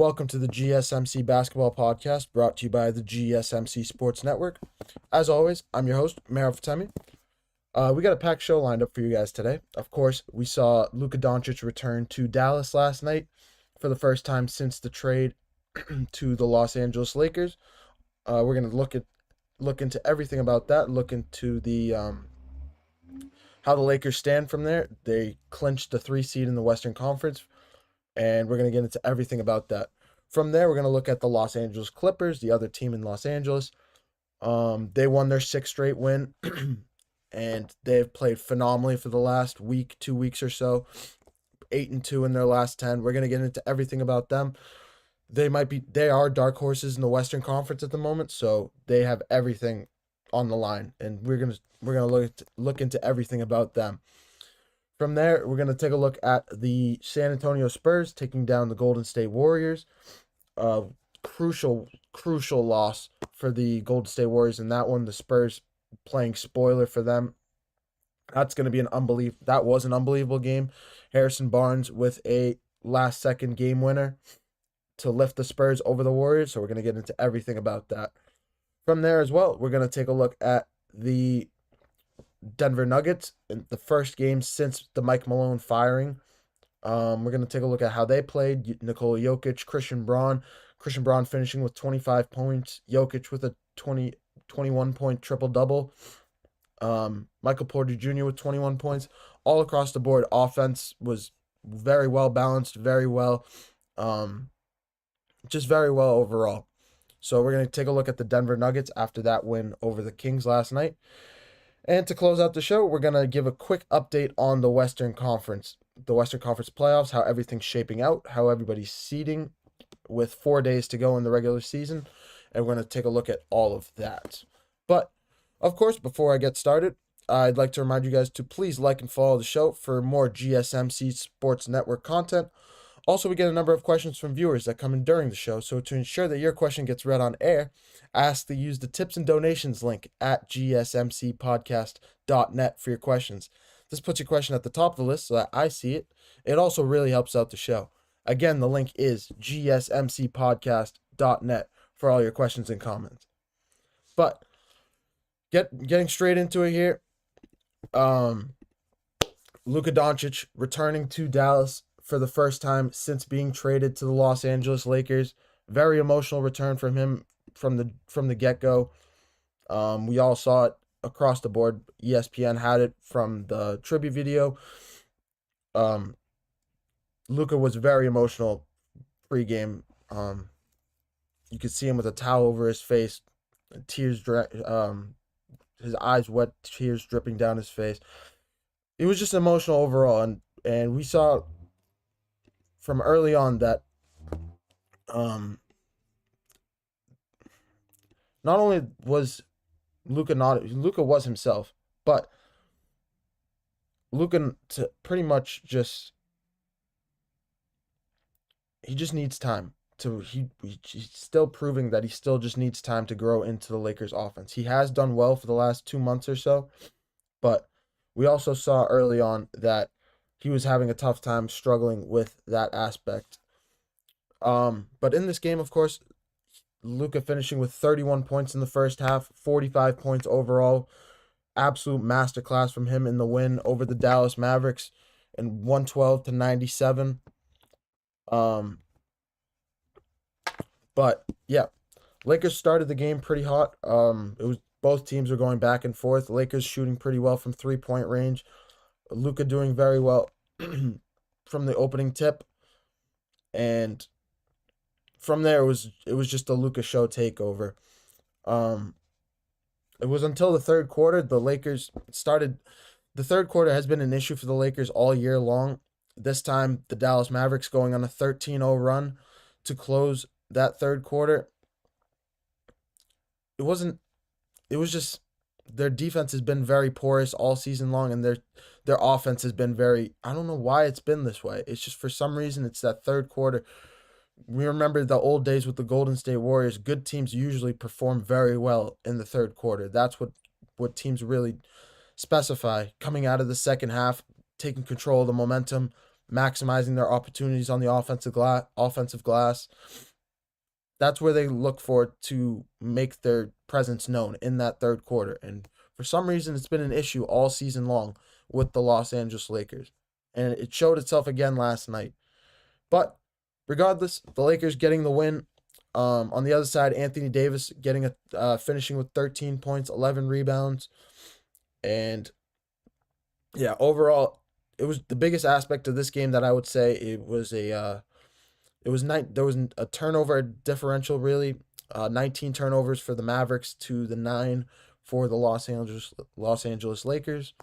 welcome to the GSMC Basketball Podcast, brought to you by the GSMC Sports Network. As always, I'm your host, Mehrob Fatemi. We got a packed show lined up for you guys today. Of course, we saw Luka Dončić return to Dallas last night for the first time since the trade to the Los Angeles Lakers. We're going to look into everything about that, look into the how the Lakers stand from there. They clinched the 3 seed in the Western Conference, and we're going to get into everything about that. From there, we're going to look at the Los Angeles Clippers, the other team in Los Angeles. They won their 6th straight win, and they've played phenomenally for the last week, 2 weeks or so. 8-2 in their last 10. We're going to get into everything about them. They are dark horses in the Western Conference at the moment, so they have everything on the line, and we're gonna look into everything about them. From there, we're gonna take a look at the San Antonio Spurs taking down the Golden State Warriors. Crucial loss for the Golden State Warriors in that one. The Spurs playing spoiler for them. That was an unbelievable game. Harrison Barnes with a last-second game winner to lift the Spurs over the Warriors. So we're gonna get into everything about that. From there as well, we're going to take a look at the Denver Nuggets in the first game since the Mike Malone firing. We're going to take a look at how they played. Nikola Jokic, Christian Braun finishing with 25 points. Jokic with a 21-point triple-double. Michael Porter Jr. with 21 points. All across the board, offense was very well balanced, very well overall. So we're going to take a look at the Denver Nuggets after that win over the Kings last night. And to close out the show, we're going to give a quick update on the Western Conference playoffs, how everything's shaping out, how everybody's seeding with 4 days to go in the regular season. And we're going to take a look at all of that. But, of course, before I get started, I'd like to remind you guys to please like and follow the show for more GSMC Sports Network content. Also, we get a number of questions from viewers that come in during the show, so to ensure that your question gets read on air, I ask to use the tips and donations link at gsmcpodcast.net for your questions. This puts your question at the top of the list so that I see it. It also really helps out the show. Again, the link is gsmcpodcast.net for all your questions and comments. But, getting straight into it here, Luka Dončić returning to Dallas for the first time since being traded to the Los Angeles Lakers. Very emotional return from him from the get-go. We all saw it across the board. ESPN had it from the tribute video. Luka was very emotional pre-game. You could see him with a towel over his face, his eyes wet, tears dripping down his face. It was just emotional overall, and we saw from early on that not only was Luka was himself, but Luka pretty much he just needs time he's still proving that he still just needs time to grow into the Lakers offense. He has done well for the last 2 months or so, but we also saw early on that he was having a tough time struggling with that aspect. But in this game, of course, Luka finishing with 31 points in the first half, 45 points overall. Absolute masterclass from him in the win over the Dallas Mavericks in 112-97. But yeah, Lakers started the game pretty hot. Both teams were going back and forth. Lakers shooting pretty well from 3-point range. Luka doing very well from the opening tip, and from there it was just a Luka show takeover. It was until the third quarter the Lakers started. The third quarter has been an issue for the Lakers all year long. This time the Dallas Mavericks going on a 13-0 run to close that third quarter. It was just their defense has been very porous all season long, and their offense has been very, I don't know why it's been this way. It's just for some reason it's that third quarter. We remember the old days with the Golden State Warriors. Good teams usually perform very well in the third quarter. That's what teams really specify. Coming out of the second half, taking control of the momentum, maximizing their opportunities on the offensive glass. That's where they look for to make their presence known in that third quarter. And for some reason, it's been an issue all season long with the Los Angeles Lakers. And it showed itself again last night. But regardless, the Lakers getting the win. On the other side, Anthony Davis finishing with 13 points, 11 rebounds. And yeah, overall, it was the biggest aspect of this game that I would say there was a turnover differential really, 19 turnovers for the Mavericks to the 9 for the Los Angeles Lakers.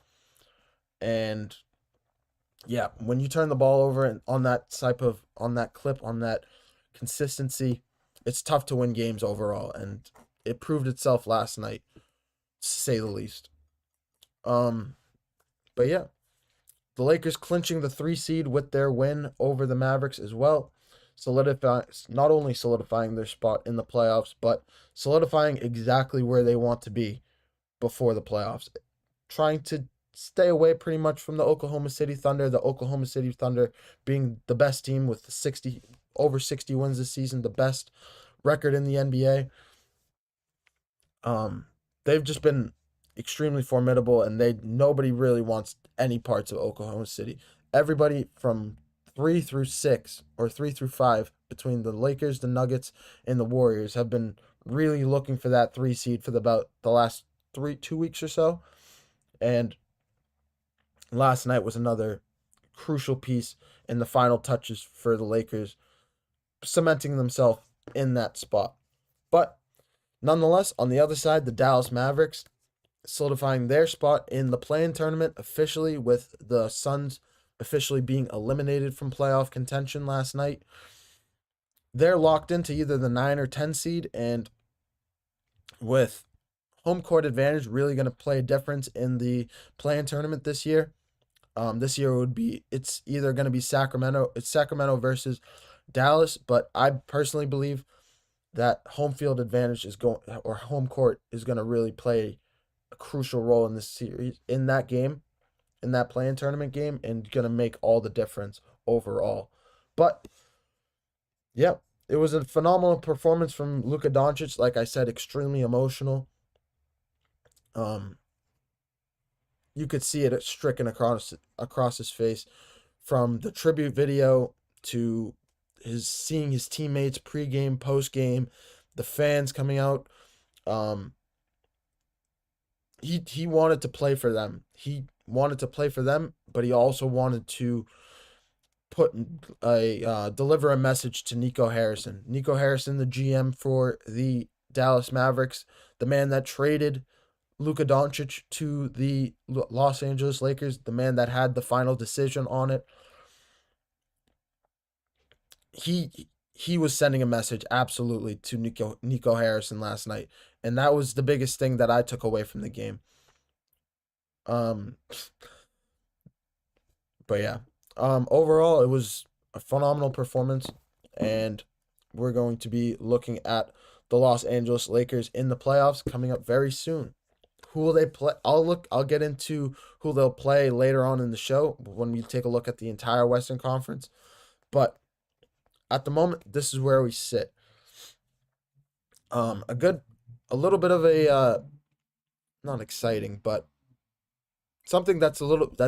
And yeah, when you turn the ball over and on that consistency, it's tough to win games overall, and it proved itself last night, to say the least. But yeah, the Lakers clinching the 3 seed with their win over the Mavericks as well, not only solidifying their spot in the playoffs, but solidifying exactly where they want to be before the playoffs, trying to stay away pretty much from the Oklahoma City Thunder. The Oklahoma City Thunder being the best team with over 60 wins this season, the best record in the NBA. They've just been extremely formidable, and nobody really wants any parts of Oklahoma City. Everybody from 3 through 6 or 3 through 5 between the Lakers, the Nuggets, and the Warriors have been really looking for that 3 seed for about the last 2 weeks or so. And last night was another crucial piece in the final touches for the Lakers, cementing themselves in that spot. But nonetheless, on the other side, the Dallas Mavericks solidifying their spot in the play-in tournament officially, with the Suns officially being eliminated from playoff contention last night. They're locked into either the 9 or 10 seed, and with home court advantage really going to play a difference in the play-in tournament this year. This year it's either going to be Sacramento versus Dallas, but I personally believe that home field advantage home court is going to really play a crucial role in this series, in that game, in that play-in tournament game, and going to make all the difference overall. But yeah, it was a phenomenal performance from Luka Dončić. Like I said, extremely emotional. You could see it stricken across his face, from the tribute video to seeing his teammates pregame, postgame, the fans coming out. He wanted to play for them. But he also wanted to deliver a message to Nico Harrison. Nico Harrison, the GM for the Dallas Mavericks, the man that traded Luka Dončić to the Los Angeles Lakers, the man that had the final decision on it. He was sending a message absolutely to Nico Harrison last night, and that was the biggest thing that I took away from the game. But yeah, overall it was a phenomenal performance, and we're going to be looking at the Los Angeles Lakers in the playoffs coming up very soon. Who will they play? I'll get into who they'll play later on in the show when we take a look at the entire Western Conference. But at the moment, this is where we sit. A little bit of a not exciting, but something that's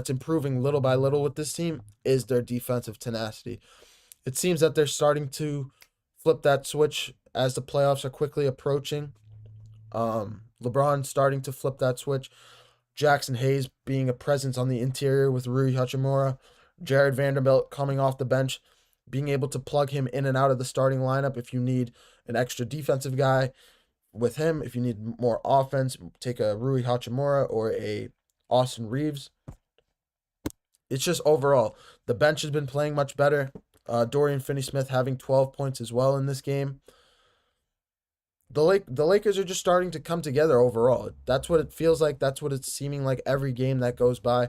improving little by little with this team is their defensive tenacity. It seems that they're starting to flip that switch as the playoffs are quickly approaching. LeBron starting to flip that switch. Jackson Hayes being a presence on the interior with Rui Hachimura. Jared Vanderbilt coming off the bench, being able to plug him in and out of the starting lineup if you need an extra defensive guy with him. If you need more offense, take a Rui Hachimura or a Austin Reeves. It's just overall, the bench has been playing much better. Dorian Finney-Smith having 12 points as well in this game. The Lakers are just starting to come together overall. That's what it feels like. That's what it's seeming like every game that goes by.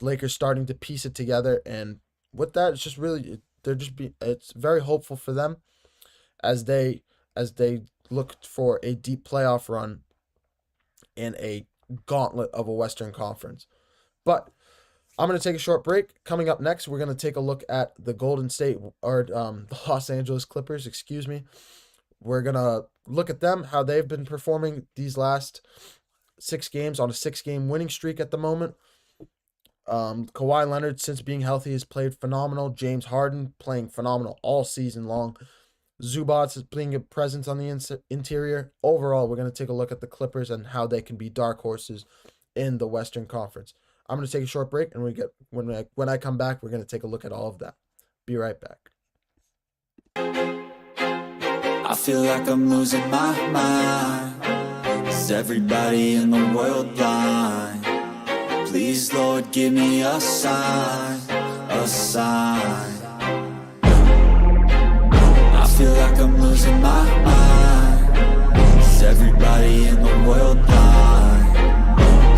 Lakers starting to piece it together, and with that, it's just really it's very hopeful for them as they look for a deep playoff run in a gauntlet of a Western Conference. But I'm going to take a short break. Coming up next, we're going to take a look at the the Los Angeles Clippers, excuse me. We're going to look at them, how they've been performing these last 6 games on a 6-game winning streak at the moment. Kawhi Leonard, since being healthy, has played phenomenal. James Harden playing phenomenal all season long. Zubac is being a presence on the interior. Overall, we're going to take a look at the Clippers and how they can be dark horses in the Western Conference. I'm going to take a short break, and when I come back, we're going to take a look at all of that. Be right back. I feel like I'm losing my mind. Is everybody in the world blind? Please, Lord, give me a sign, a sign. I feel like I'm losing my mind. Is everybody in the world blind?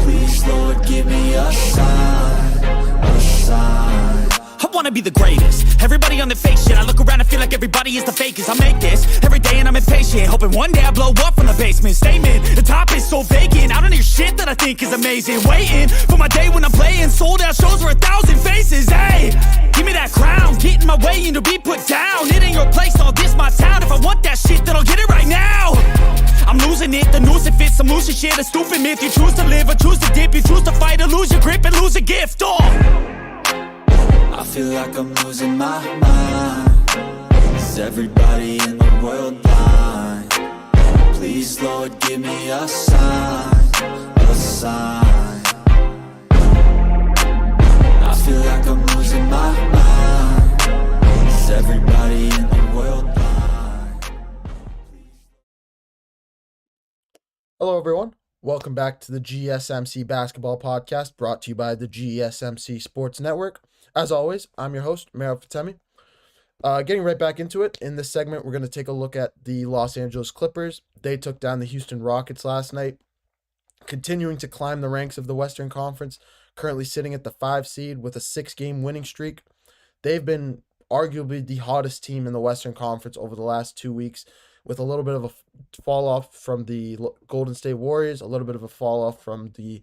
Please, Lord, give me a sign, a sign. I wanna be the greatest. Everybody on the fake shit. I look around and feel like everybody is the fakest. I make this every day and I'm impatient, hoping one day I blow up from the basement. Statement, the top is so vacant. I don't hear shit that I think is amazing. Waiting for my day when I'm playing sold out shows for 1,000 faces. Hey, give me that crown, get in my way and to be put down. It ain't your place, all this my town. If I want that shit, then I'll get it right now. I'm losing it, the noose it fits. I'm losing shit, a stupid myth. You choose to live or choose to dip. You choose to fight or lose your grip and lose a gift. I feel like I'm losing my mind. Is everybody in the world blind? Please, Lord, give me a sign, a sign. I feel like I'm losing my mind. Is everybody in the world blind? Hello, everyone. Welcome back to the GSMC Basketball Podcast, brought to you by the GSMC Sports Network. As always, I'm your host, Mehrob Fatemi. Getting right back into it, in this segment, we're going to take a look at the Los Angeles Clippers. They took down the Houston Rockets last night, continuing to climb the ranks of the Western Conference, currently sitting at the 5 seed with a 6-game winning streak. They've been arguably the hottest team in the Western Conference over the last 2 weeks, with a little bit of a fall off from the Golden State Warriors, a little bit of a fall off from the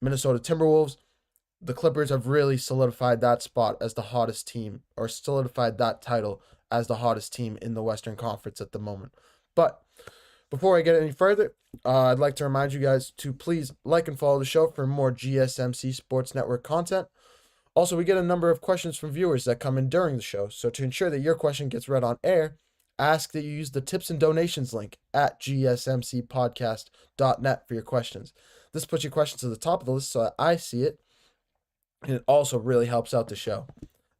Minnesota Timberwolves. The Clippers have really solidified that spot as the hottest team, or solidified that title as the hottest team in the Western Conference at the moment. But before I get any further, I'd like to remind you guys to please like and follow the show for more GSMC Sports Network content. Also, we get a number of questions from viewers that come in during the show, so to ensure that your question gets read on air, ask that you use the tips and donations link at gsmcpodcast.net for your questions. This puts your questions to the top of the list so that I see it, and it also really helps out the show.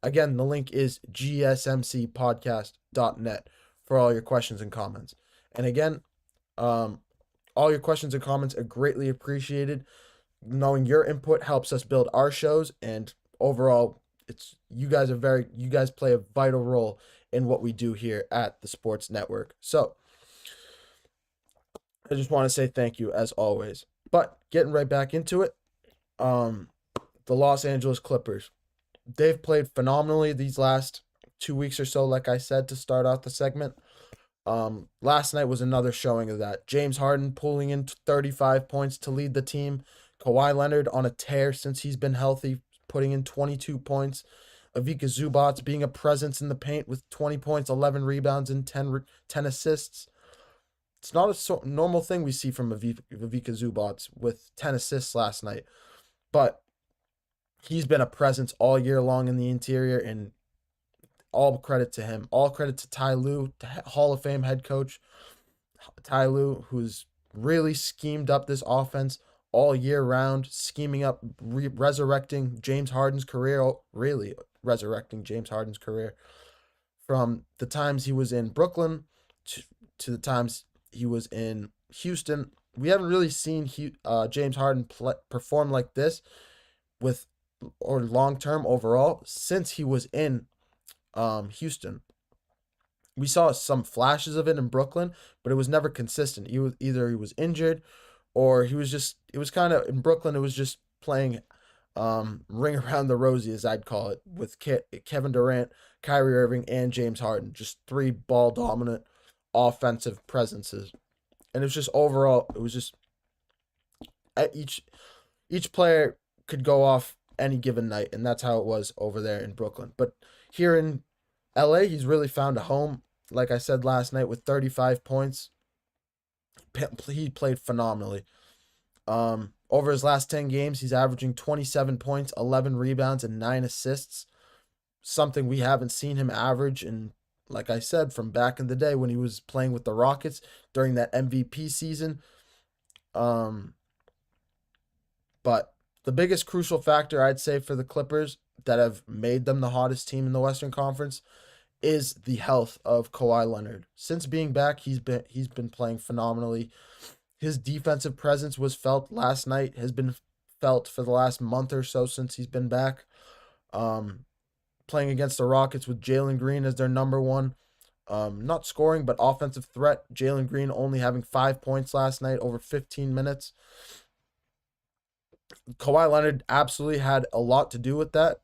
Again, the link is gsmcpodcast.net for all your questions and comments. And again, all your questions and comments are greatly appreciated. Knowing your input helps us build our shows, and overall, you guys play a vital role in what we do here at the Sports Network. So, I just want to say thank you as always. But getting right back into it, the Los Angeles Clippers, they've played phenomenally these last 2 weeks or so, like I said, to start out the segment. Last night was another showing of that. James Harden pulling in 35 points to lead the team. Kawhi Leonard on a tear since he's been healthy, putting in 22 points. Ivica Zubac being a presence in the paint with 20 points, 11 rebounds, and 10 assists. It's not a normal thing we see from Ivica Zubac with 10 assists last night. But he's been a presence all year long in the interior, and all credit to him. All credit to Ty Lue, Hall of Fame head coach Ty Lue, who's really schemed up this offense all year round, scheming up, resurrecting James Harden's career, really resurrecting James Harden's career from the times he was in Brooklyn to the times he was in Houston. We haven't really seen James Harden perform like this or long-term overall since he was in Houston. We saw some flashes of it in Brooklyn, but it was never consistent. He was injured, or in Brooklyn, it was just playing ring around the rosy, as I'd call it, with Kevin Durant, Kyrie Irving, and James Harden. Just 3 ball-dominant offensive presences. And it was just overall, each player could go off any given night, and that's how it was over there in Brooklyn. But here in LA, he's really found a home. Like I said last night, with 35 points, he played phenomenally. Over his last 10 games, he's averaging 27 points, 11 rebounds, and 9 assists. Something we haven't seen him average in, like I said, from back in the day when he was playing with the Rockets during that MVP season. But the biggest crucial factor, I'd say, for the Clippers that have made them the hottest team in the Western Conference is the health of Kawhi Leonard. Since being back, he's been playing phenomenally. His defensive presence was felt last night, has been felt for the last month or so since he's been back. Playing against the Rockets with Jalen Green as their number one, not scoring, but offensive threat. Jalen Green only having 5 points last night over 15 minutes. Kawhi Leonard absolutely had a lot to do with that.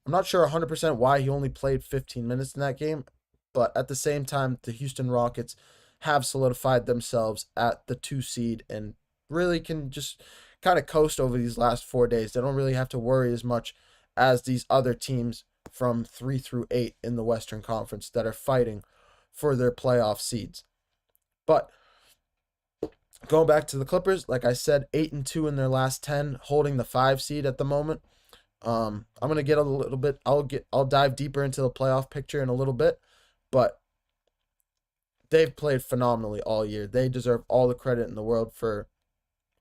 I'm not sure 100% why he only played 15 minutes in that game, but at the same time, the Houston Rockets have solidified themselves at the 2 seed and really can just kind of coast over these last 4 days. They don't really have to worry as much as these other teams from 3 through 8 in the Western Conference that are fighting for their playoff seeds. But going back to the Clippers, like I said, 8-2 in their last 10, holding the 5 seed at the moment. I'm gonna get a little bit. I'll dive deeper into the playoff picture in a little bit, but they've played phenomenally all year. They deserve all the credit in the world for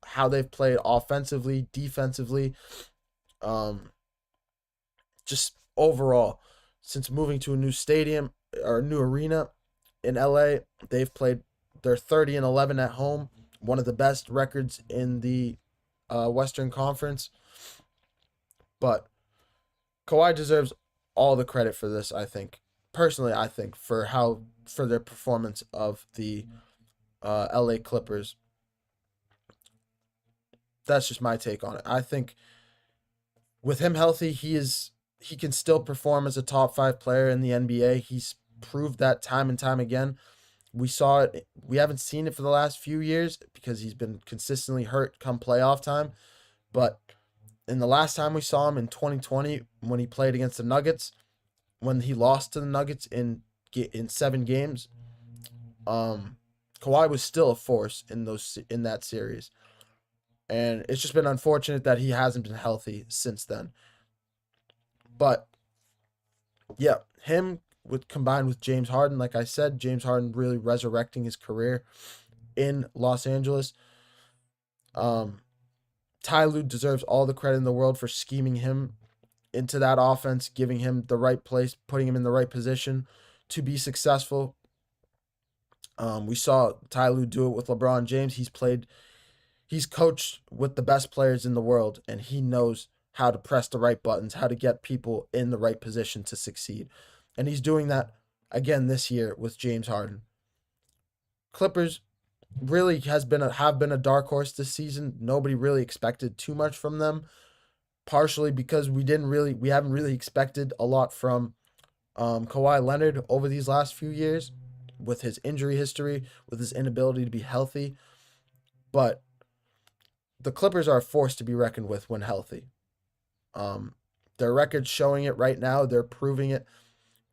how they've played offensively, defensively, just overall. Since moving to a new stadium or a new arena in LA, they've played. They're 30-11 at home, one of the best records in the Western Conference. But Kawhi deserves all the credit for this, I think. Personally, I think, for their performance of the LA Clippers. That's just my take on it. I think with him healthy, he can still perform as a top 5 player in the NBA. He's proved that time and time again. We saw it. We haven't seen it for the last few years because he's been consistently hurt come playoff time. But in the last time we saw him in 2020, when he played against the Nuggets, when he lost to the Nuggets in 7 games, Kawhi was still a force in that series. And it's just been unfortunate that he hasn't been healthy since then. But yeah, him combined with James Harden, like I said, James Harden really resurrecting his career in Los Angeles. Ty Lue deserves all the credit in the world for scheming him into that offense, giving him the right place, putting him in the right position to be successful. We saw Ty Lue do it with LeBron James. He's coached with the best players in the world, and he knows how to press the right buttons, how to get people in the right position to succeed. And he's doing that again this year with James Harden. Clippers really have been a dark horse this season. Nobody really expected too much from them, partially because we haven't really expected a lot from Kawhi Leonard over these last few years with his injury history, with his inability to be healthy. But the Clippers are a force to be reckoned with when healthy. Their record's showing it right now. They're proving it,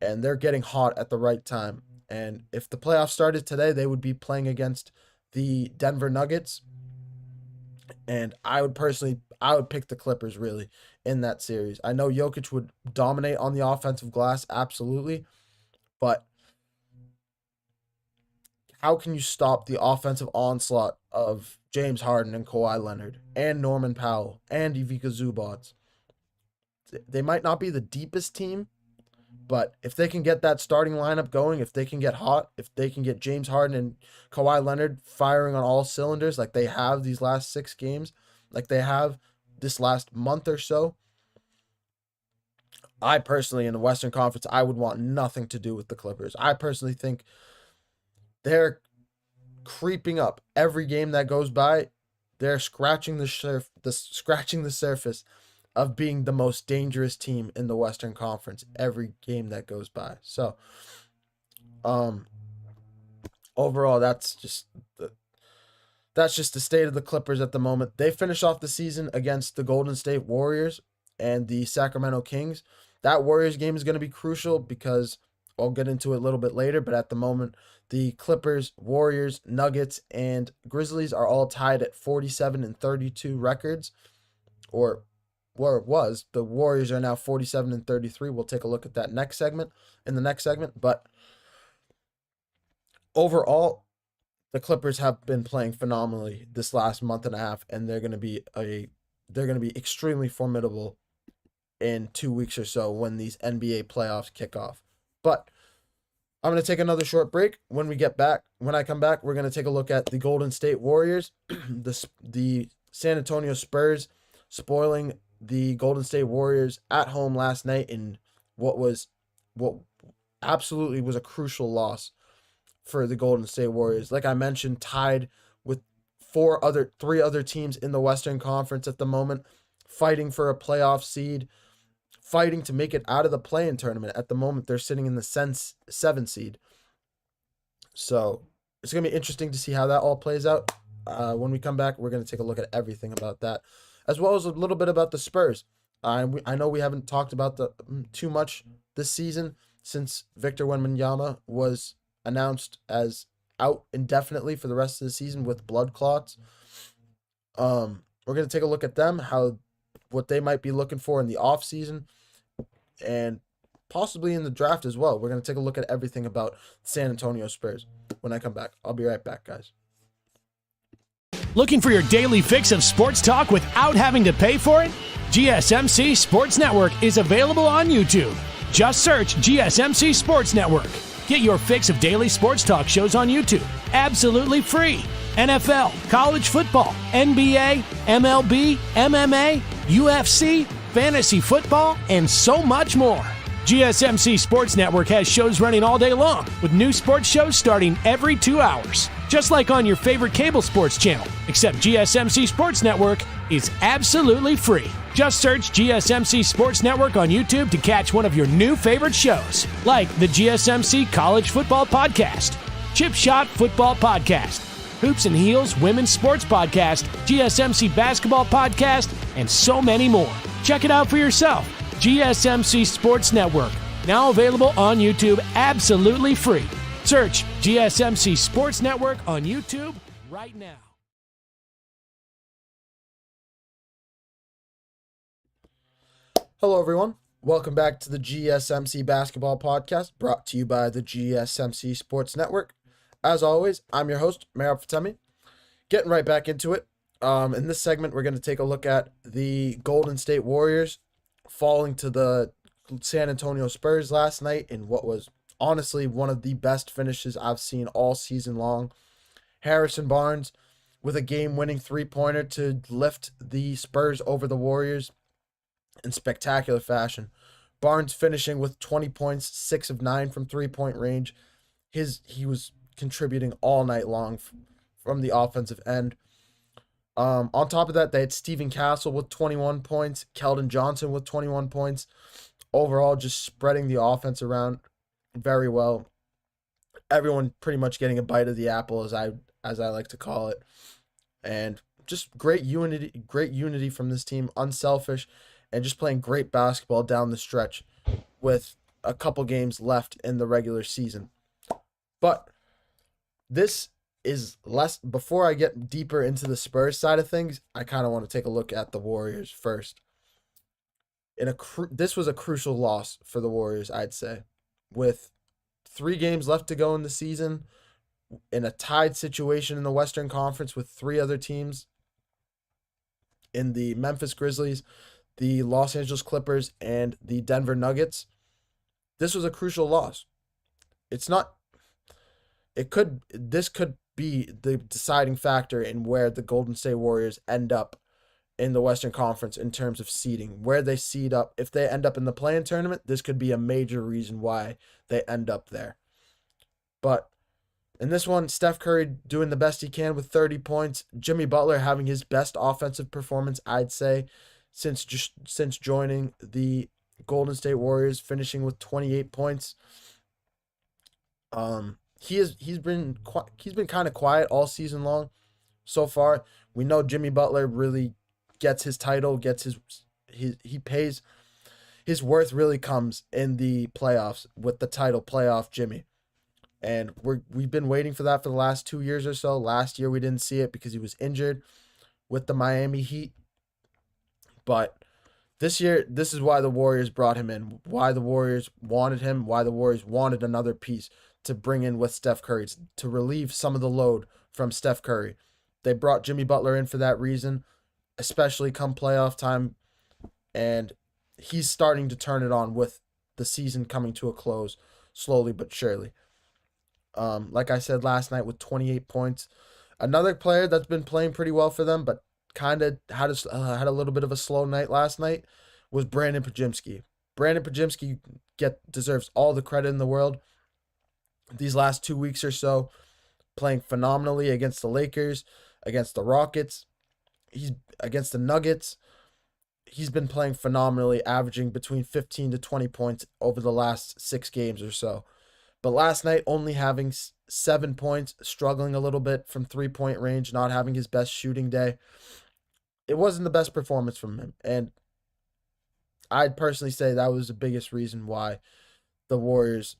and they're getting hot at the right time. And if the playoffs started today, they would be playing against the Denver Nuggets. And I would pick the Clippers really in that series. I know Jokic would dominate on the offensive glass, absolutely. But how can you stop the offensive onslaught of James Harden and Kawhi Leonard and Norman Powell and Ivica Zubac? They might not be the deepest team, but if they can get that starting lineup going, if they can get hot, if they can get James Harden and Kawhi Leonard firing on all cylinders like they have these last 6 games, like they have this last month or so, I personally, in the Western Conference, I would want nothing to do with the Clippers. I personally think they're creeping up every game that goes by. They're scratching the surface of being the most dangerous team in the Western Conference every game that goes by. So, overall, that's just the state of the Clippers at the moment. They finished off the season against the Golden State Warriors and the Sacramento Kings. That Warriors game is going to be crucial because I'll get into it a little bit later, but at the moment, the Clippers, Warriors, Nuggets, and Grizzlies are all tied at 47 and 32 records, or where it was. The Warriors are now 47 and 33. We'll take a look at that in the next segment, but overall, the Clippers have been playing phenomenally this last month and a half, and they're going to be extremely formidable in 2 weeks or so when these NBA playoffs kick off. But I'm going to take another short break. When I come back, we're going to take a look at the Golden State Warriors, the San Antonio Spurs spoiling the Golden State Warriors at home last night in what absolutely was a crucial loss for the Golden State Warriors. Like I mentioned, tied with three other teams in the Western Conference at the moment, fighting for a playoff seed, fighting to make it out of the play-in tournament. At the moment, they're sitting in the 7 seed. So it's going to be interesting to see how that all plays out. When we come back, we're going to take a look at everything about that, as well as a little bit about the Spurs. I know we haven't talked about too much this season since Victor Wembanyama was announced as out indefinitely for the rest of the season with blood clots. We're going to take a look at them, what they might be looking for in the offseason, and possibly in the draft as well. We're going to take a look at everything about San Antonio Spurs when I come back. I'll be right back, guys. Looking for your daily fix of sports talk without having to pay for it? GSMC Sports Network is available on YouTube. Just search GSMC Sports Network. Get your fix of daily sports talk shows on YouTube, absolutely free. NFL, college football, NBA, MLB, MMA, UFC, fantasy football, and so much more. GSMC Sports Network has shows running all day long, with new sports shows starting every 2 hours. Just like on your favorite cable sports channel, except GSMC Sports Network is absolutely free. Just search GSMC Sports Network on YouTube to catch one of your new favorite shows, like the GSMC College Football Podcast, Chip Shot Football Podcast, Hoops and Heels Women's Sports Podcast, GSMC Basketball Podcast, and so many more. Check it out for yourself. GSMC Sports Network, now available on YouTube absolutely free. Search GSMC Sports Network on YouTube right now. Hello, everyone. Welcome back to the GSMC Basketball Podcast, brought to you by the GSMC Sports Network. As always, I'm your host, Mehrob Fatemi. Getting right back into it. In this segment, we're going to take a look at the Golden State Warriors falling to the San Antonio Spurs last night in what was honestly one of the best finishes I've seen all season long. Harrison Barnes with a game-winning three-pointer to lift the Spurs over the Warriors in spectacular fashion. Barnes finishing with 20 points, 6 of 9 from three-point range. He was contributing all night long from the offensive end. On top of that, they had Stephen Castle with 21 points, Keldon Johnson with 21 points. Overall, just spreading the offense around very well. Everyone pretty much getting a bite of the apple, as I like to call it. And just great unity from this team, unselfish, and just playing great basketball down the stretch with a couple games left in the regular season. But this is less, before I get deeper into the Spurs side of things, I kind of want to take a look at the Warriors first. This was a crucial loss for the Warriors, I'd say. With 3 games left to go in the season, in a tied situation in the Western Conference with 3 other teams in the Memphis Grizzlies, the Los Angeles Clippers, and the Denver Nuggets, this was a crucial loss. This could be the deciding factor in where the Golden State Warriors end up in the Western Conference in terms of seeding, where they seed up. If they end up in the play-in tournament, this could be a major reason why they end up there. But in this one, Steph Curry doing the best he can with 30 points. Jimmy Butler having his best offensive performance, I'd say, since joining the Golden State Warriors, finishing with 28 points. He's been kind of quiet all season long so far. We know Jimmy Butler really gets his title, gets he pays his worth really comes in the playoffs with the title playoff Jimmy. And we've been waiting for that for the last 2 years or so. Last year we didn't see it because he was injured with the Miami Heat. But this year, this is why the Warriors brought him in, why the Warriors wanted him, why the Warriors wanted another piece to bring in with Steph Curry, to relieve some of the load from Steph Curry. They brought Jimmy Butler in for that reason, especially come playoff time. And he's starting to turn it on with the season coming to a close slowly but surely. Like I said last night with 28 points. Another player that's been playing pretty well for them, but kind of had a little bit of a slow night last night was Brandon Podziemski. Brandon Podziemski deserves all the credit in the world. These last 2 weeks or so, playing phenomenally against the Lakers, against the Rockets, he's against the Nuggets. He's been playing phenomenally, averaging between 15 to 20 points over the last 6 games or so. But last night, only having 7 points, struggling a little bit from 3-point range, not having his best shooting day. It wasn't the best performance from him. And I'd personally say that was the biggest reason why the Warriors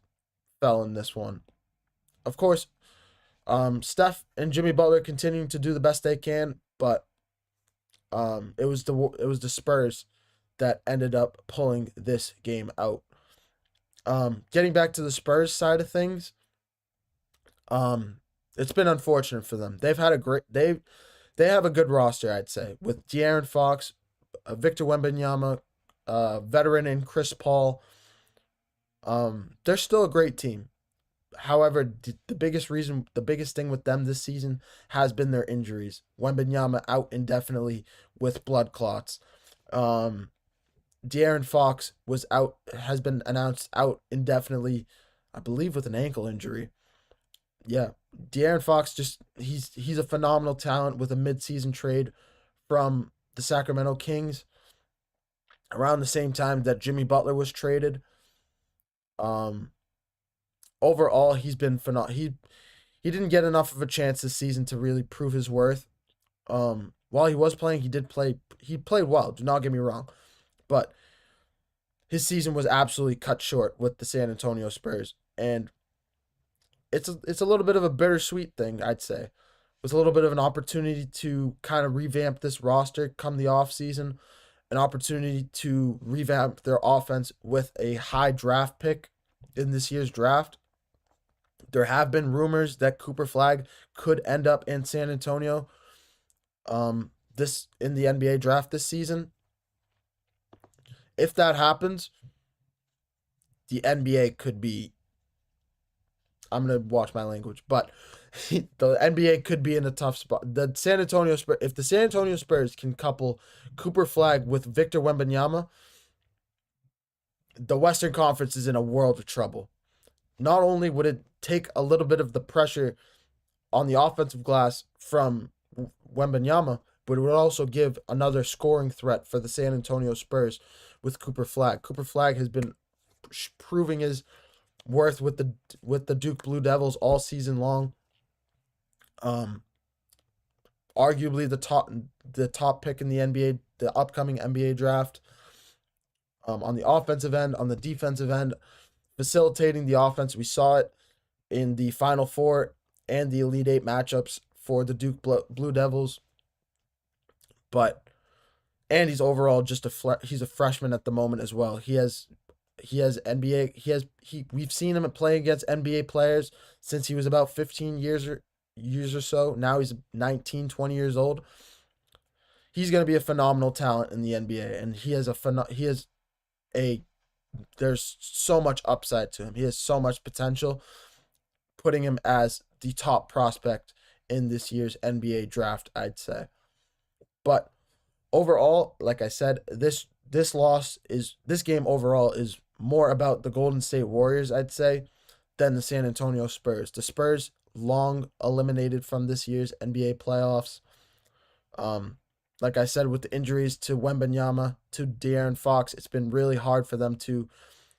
fell in this one. Of course, Steph and Jimmy Butler continuing to do the best they can, but it was the Spurs that ended up pulling this game out. Getting back to the Spurs side of things, it's been unfortunate for them. They have a good roster, I'd say, with De'Aaron Fox, Victor Wembanyama, veteran in Chris Paul. They're still a great team. However, the biggest thing with them this season has been their injuries. Wembanyama out indefinitely with blood clots. De'Aaron Fox has been announced out indefinitely, I believe with an ankle injury. Yeah, De'Aaron Fox he's a phenomenal talent with a mid-season trade from the Sacramento Kings around the same time that Jimmy Butler was traded. Overall, he's been phenomenal. He didn't get enough of a chance this season to really prove his worth. While he was playing, he played well, do not get me wrong. But his season was absolutely cut short with the San Antonio Spurs. And it's a little bit of a bittersweet thing, I'd say. It was a little bit of an opportunity to kind of revamp this roster come the offseason, an opportunity to revamp their offense with a high draft pick in this year's draft. There have been rumors that Cooper Flag could end up in San Antonio in the NBA draft this season. If that happens, the NBA could be, I'm going to watch my language, but the NBA could be in a tough spot. If the San Antonio Spurs can couple Cooper Flag with Victor Wembanyama, the Western Conference is in a world of trouble. Not only would it take a little bit of the pressure on the offensive glass from Wembanyama, but it would also give another scoring threat for the San Antonio Spurs with Cooper Flag. Cooper Flag has been proving his worth with the Duke Blue Devils all season long. Arguably the top pick in the NBA, the upcoming NBA draft. On the offensive end, on the defensive end, facilitating the offense. We saw it in the Final Four and the Elite Eight matchups for the Duke Blue Devils. And he's overall just he's a freshman at the moment as well. He has NBA. We've seen him play against NBA players since he was about 15 years or so. Now he's 19, 20 years old. He's going to be a phenomenal talent in the NBA, and there's so much upside to him. He has so much potential, putting him as the top prospect in this year's NBA draft, I'd say. But overall, like I said, this game overall is more about the Golden State Warriors, I'd say, than the San Antonio Spurs. The Spurs long eliminated from this year's NBA playoffs. Like I said, with the injuries to Wembanyama, to De'Aaron Fox, it's been really hard for them to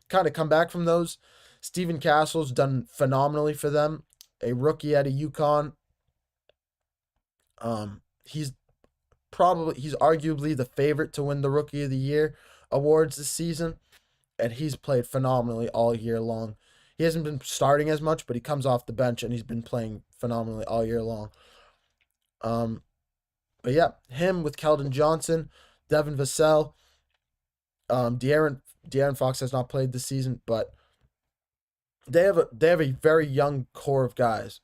kind of come back from those. Steven Castle's done phenomenally for them, a rookie out of UConn. He's arguably the favorite to win the Rookie of the Year awards this season, and he's played phenomenally all year long. He hasn't been starting as much, but he comes off the bench and he's been playing phenomenally all year long. But yeah, him with Keldon Johnson, Devin Vassell, De'Aaron Fox has not played this season, but they have a very young core of guys,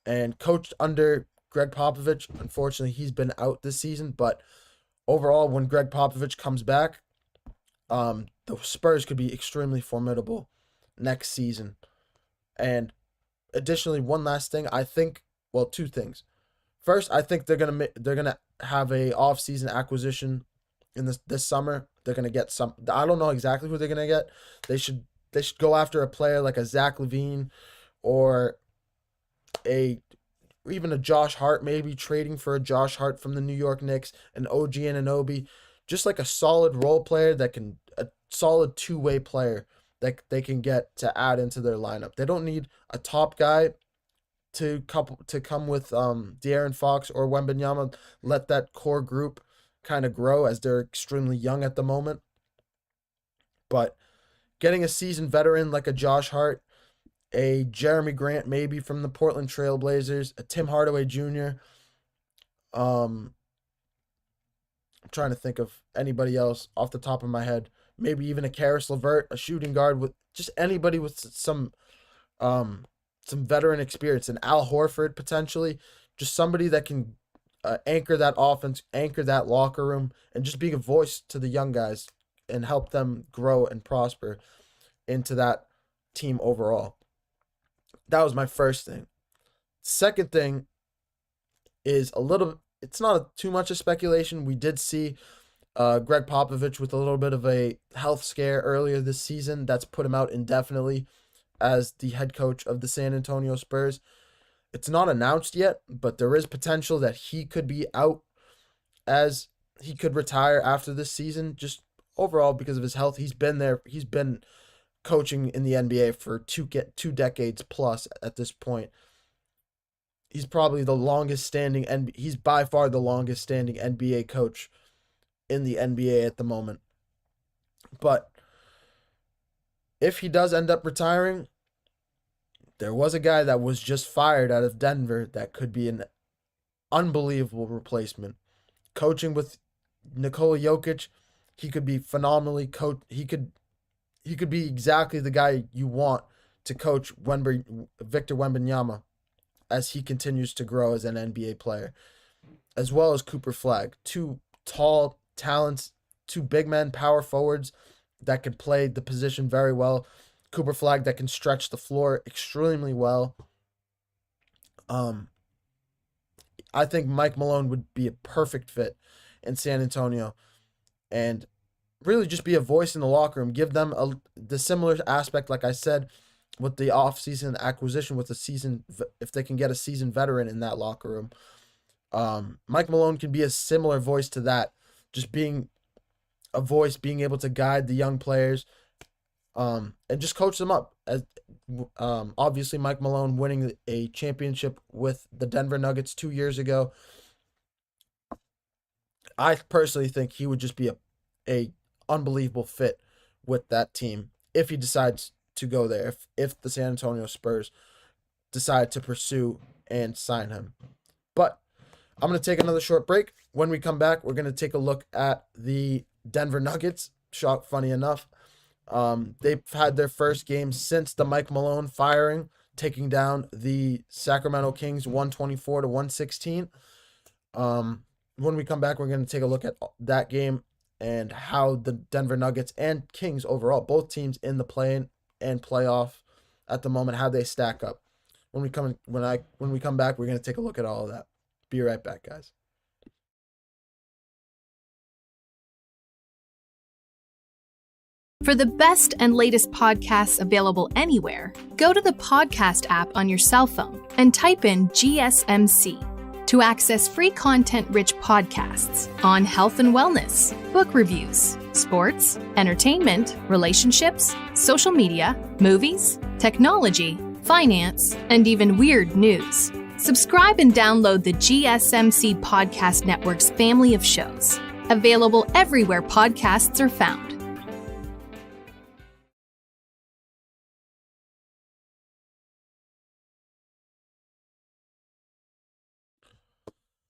and coached under Greg Popovich. Unfortunately, he's been out this season, but overall, when Greg Popovich comes back, the Spurs could be extremely formidable next season. And additionally, one last thing, two things. First, I think they're gonna have a off-season acquisition in this summer. They're gonna get some. I don't know exactly who they're gonna get. They should go after a player like a Zach LaVine, or even a Josh Hart, maybe trading for a Josh Hart from the New York Knicks, an OG Anunoby, just like a solid role player a solid two-way player that they can get to add into their lineup. They don't need a top guy to come with De'Aaron Fox or Wembanyama. Let that core group kind of grow, as they're extremely young at the moment. But getting a seasoned veteran like a Josh Hart, a Jeremy Grant maybe from the Portland Trail Blazers, a Tim Hardaway Jr. I'm trying to think of anybody else off the top of my head. Maybe even a Karis LeVert, a shooting guard, with just anybody with some veteran experience, and Al Horford potentially, just somebody that can anchor that offense, anchor that locker room, and just be a voice to the young guys and help them grow and prosper into that team overall. That was my first thing. Second thing is it's not too much of speculation. We did see Greg Popovich with a little bit of a health scare earlier this season that's put him out indefinitely as the head coach of the San Antonio Spurs. It's not announced yet, but there is potential that he could be out, as he could retire after this season, just overall because of his health. He's been coaching in the NBA for two decades plus at this point. He's probably the longest standing, and he's by far the longest standing NBA coach in the NBA at the moment. But if he does end up retiring, there was a guy that was just fired out of Denver that could be an unbelievable replacement. Coaching with Nikola Jokic, he could be phenomenally coached. He could be exactly the guy you want to coach Victor Wembanyama as he continues to grow as an NBA player, as well as Cooper Flagg. Two tall talents, two big men, power forwards that can play the position very well. Cooper Flagg that can stretch the floor extremely well. I think Mike Malone would be a perfect fit in San Antonio, and really just be a voice in the locker room. Give them the similar aspect, like I said, with the off-season acquisition, with if they can get a seasoned veteran in that locker room. Mike Malone can be a similar voice to that, just being a voice, being able to guide the young players, and just coach them up. As obviously Mike Malone winning a championship with the Denver Nuggets 2 years ago, I personally think he would just be a unbelievable fit with that team if he decides to go there, if the San Antonio Spurs decide to pursue and sign him. But I'm going to take another short break. When we come back, we're going to take a look at the Denver Nuggets. Funny enough, they've had their first game since the Mike Malone firing, taking down the Sacramento Kings 124-116. When we come back, we're going to take a look at that game and how the Denver Nuggets and Kings overall, both teams in the play-in and playoff at the moment, how they stack up. When we come back, we're going to take a look at all of that. Be right back, guys. For the best and latest podcasts available anywhere, go to the podcast app on your cell phone and type in GSMC to access free content-rich podcasts on health and wellness, book reviews, sports, entertainment, relationships, social media, movies, technology, finance, and even weird news. Subscribe and download the GSMC Podcast Network's family of shows, available everywhere podcasts are found.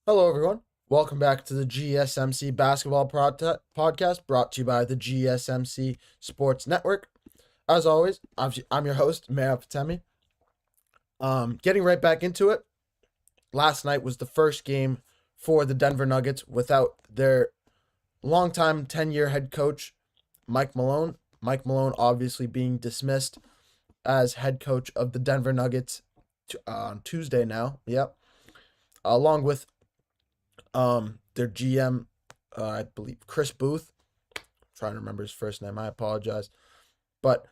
Hello, everyone. Welcome back to the GSMC Basketball Podcast, brought to you by the GSMC Sports Network. As always, I'm your host, Mehrob Fatemi. Getting right back into it. Last night was the first game for the Denver Nuggets without their longtime 10-year head coach, Mike Malone. Mike Malone obviously being dismissed as head coach of the Denver Nuggets on Tuesday now. Yep. Along with their GM, I believe Chris Booth. I'm trying to remember his first name. I apologize. But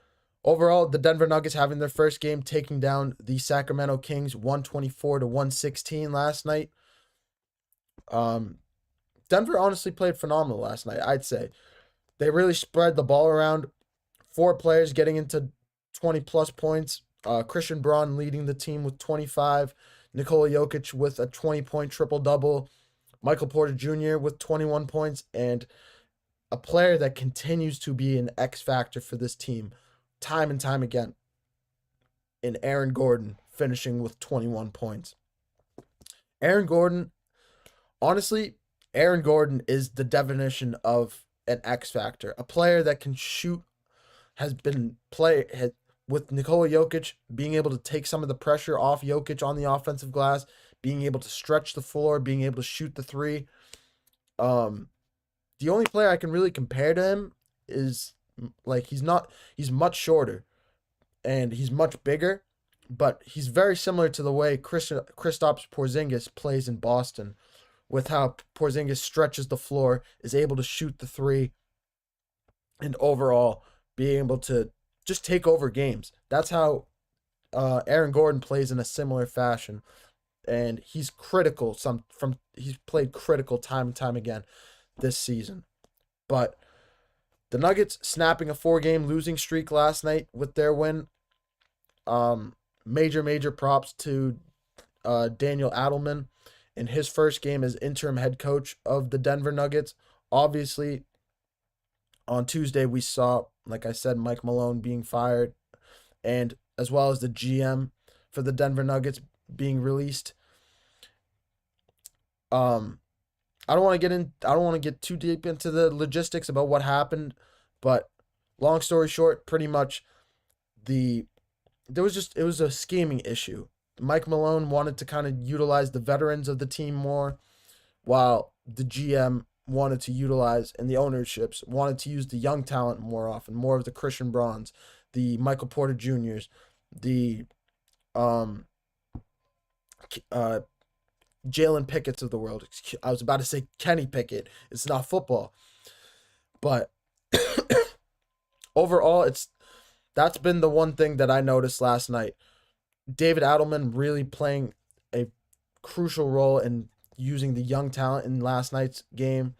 overall, the Denver Nuggets having their first game, taking down the Sacramento Kings 124-116 last night. Denver honestly played phenomenal last night, I'd say. They really spread the ball around. 4 players getting into 20-plus points. Christian Braun leading the team with 25. Nikola Jokic with a 20-point triple-double. Michael Porter Jr. with 21 points. And a player that continues to be an X factor for this team time and time again, in Aaron Gordon, finishing with 21 points. Aaron Gordon is the definition of an X factor, a player that can shoot, with Nikola Jokic being able to take some of the pressure off Jokic on the offensive glass, being able to stretch the floor, being able to shoot the three. The only player I can really compare to him is, he's much shorter and he's much bigger, but he's very similar to the way Kristaps Porzingis plays in Boston, with how Porzingis stretches the floor, is able to shoot the three, and overall being able to just take over games. That's how Aaron Gordon plays in a similar fashion, and he's critical. He's played critical time and time again this season. But the Nuggets snapping a 4-game losing streak last night with their win. Major props to Daniel Adelman in his first game as interim head coach of the Denver Nuggets. Obviously, on Tuesday we saw, like I said, Mike Malone being fired, and as well as the GM for the Denver Nuggets being released. I don't want to get too deep into the logistics about what happened, but long story short, pretty much it was a scheming issue. Mike Malone wanted to kind of utilize the veterans of the team more, while the GM wanted to utilize, and the ownerships wanted to use the young talent more often, more of the Christian Brauns, the Michael Porter Jr.'s, the Jalen Pickett's of the world. I was about to say Kenny Pickett. It's not football. But overall, that's been the one thing that I noticed last night. David Adelman really playing a crucial role in using the young talent in last night's game.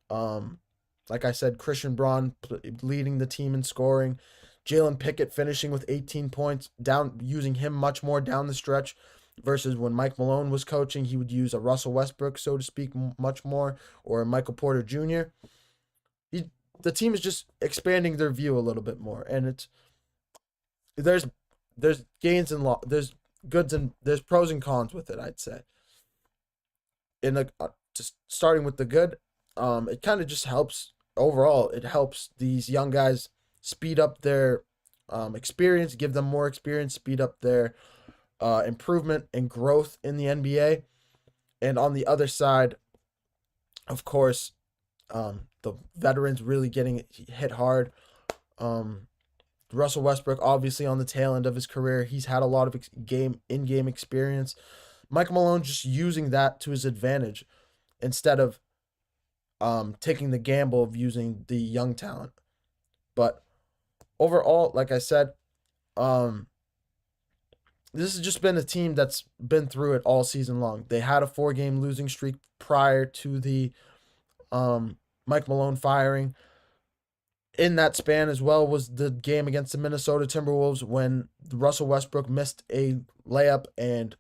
Like I said, Christian Braun leading the team in scoring. Jalen Pickett finishing with 18 points, using him much more down the stretch, versus when Mike Malone was coaching, he would use a Russell Westbrook, so to speak, much more, or a Michael Porter Jr. The team is just expanding their view a little bit more, and there's gains and there's goods and there's pros and cons with it, I'd say. Just starting with the good, it kind of just helps overall. It helps these young guys speed up their experience, give them more experience, speed up their improvement and growth in the NBA. And on the other side, of course, the veterans really getting hit hard. Russell Westbrook, obviously on the tail end of his career, he's had a lot of in-game experience. Mike Malone just using that to his advantage instead of taking the gamble of using the young talent. But overall, like I said, this has just been a team that's been through it all season long. They had a 4-game losing streak prior to the Mike Malone firing. In that span as well was the game against the Minnesota Timberwolves when Russell Westbrook missed a layup and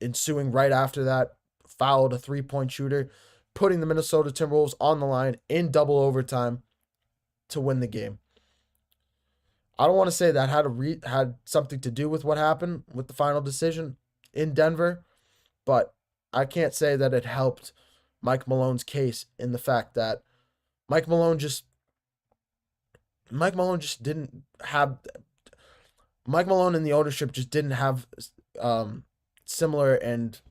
ensuing right after that, fouled a 3-point shooter, putting the Minnesota Timberwolves on the line in double overtime to win the game. I don't want to say that had something to do with what happened with the final decision in Denver, but I can't say that it helped Mike Malone's case in the fact that Mike Malone and the ownership just didn't have similar and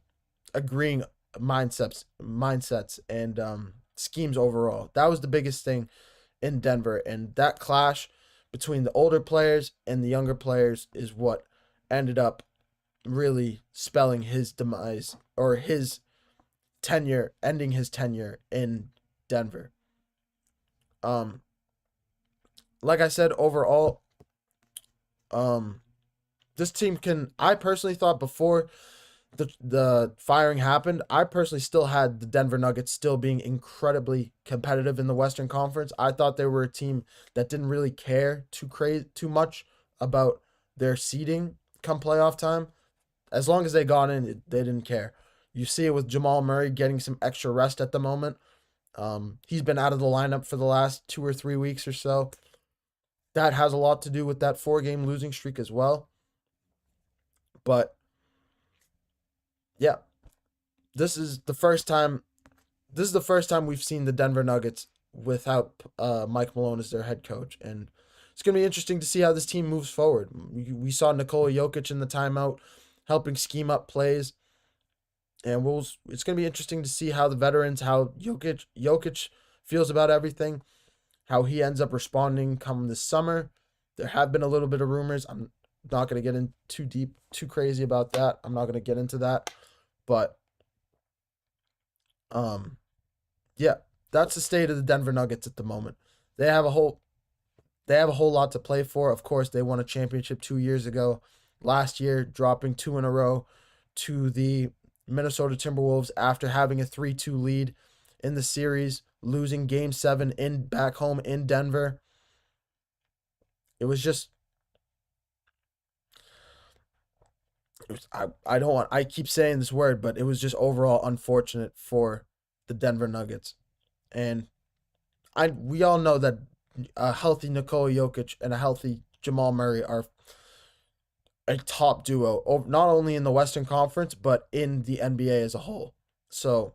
agreeing mindsets and schemes overall. That was the biggest thing in Denver, and that clash between the older players and the younger players is what ended up really spelling his demise, or his tenure, ending his tenure in Denver. Like I said, overall, this team I personally thought before the firing happened, I personally still had the Denver Nuggets still being incredibly competitive in the Western Conference. I thought they were a team that didn't really care too much about their seeding come playoff time. As long as they got in, they didn't care. You see it with Jamal Murray getting some extra rest at the moment. He's been out of the lineup for the last 2 or 3 weeks or so. That has a lot to do with that 4-game losing streak as well. But yeah, this is the first time we've seen the Denver Nuggets without Mike Malone as their head coach, and it's going to be interesting to see how this team moves forward. We saw Nikola Jokic in the timeout helping scheme up plays, and it's going to be interesting to see how the veterans, how Jokic feels about everything, how he ends up responding come this summer. There have been a little bit of rumors. I'm not going to get in too crazy about that. I'm not going to get into that. But, yeah, that's the state of the Denver Nuggets at the moment. They have a whole lot to play for. Of course, they won a championship 2 years ago. Last year, dropping 2 in a row to the Minnesota Timberwolves after having a 3-2 lead in the series, losing Game 7 back home in Denver. It was just, I keep saying this word, but it was just overall unfortunate for the Denver Nuggets. And we all know that a healthy Nikola Jokic and a healthy Jamal Murray are a top duo, not only in the Western Conference, but in the NBA as a whole. So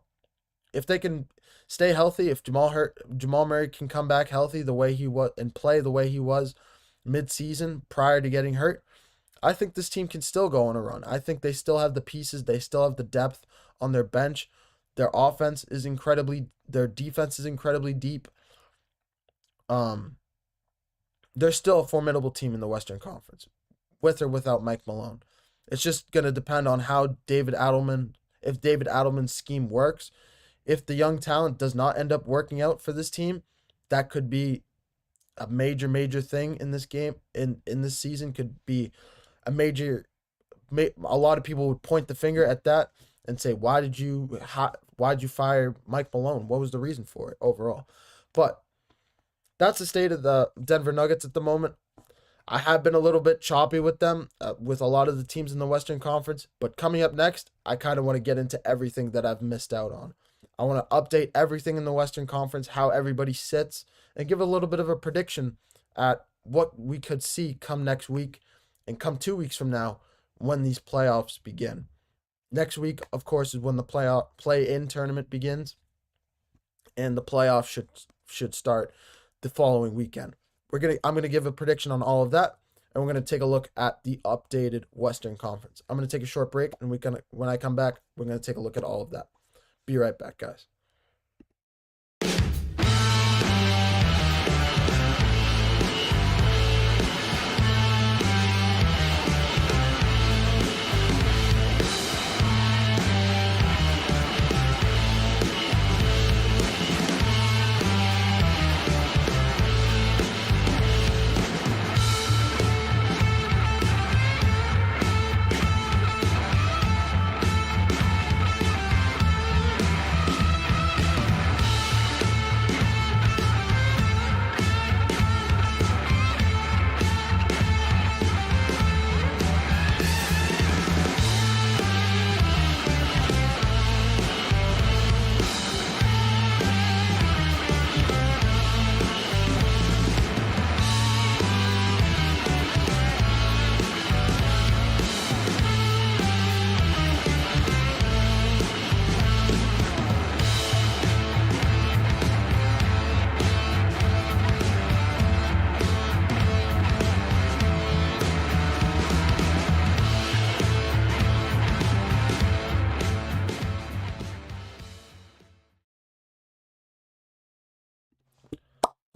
if they can stay healthy, if Jamal Murray can come back healthy the way he was and play the way he was mid-season prior to getting hurt, I think this team can still go on a run. I think they still have the pieces. They still have the depth on their bench. Their defense is incredibly deep. They're still a formidable team in the Western Conference, with or without Mike Malone. It's just going to depend on if David Adelman's scheme works. If the young talent does not end up working out for this team, that could be a major thing in this game, in this season. Could be a lot of people would point the finger at that and say, why did you fire Mike Malone? What was the reason for it overall? But that's the state of the Denver Nuggets at the moment. I have been a little bit choppy with them, with a lot of the teams in the Western Conference. But coming up next, I kind of want to get into everything that I've missed out on. I want to update everything in the Western Conference, how everybody sits, and give a little bit of a prediction at what we could see come next week and come 2 weeks from now when these playoffs begin. Next week, of course, is when the play-in tournament begins, and the playoffs should start the following weekend. I'm gonna give a prediction on all of that, and we're gonna take a look at the updated Western Conference. I'm gonna take a short break, and when I come back, we're gonna take a look at all of that. Be right back, guys.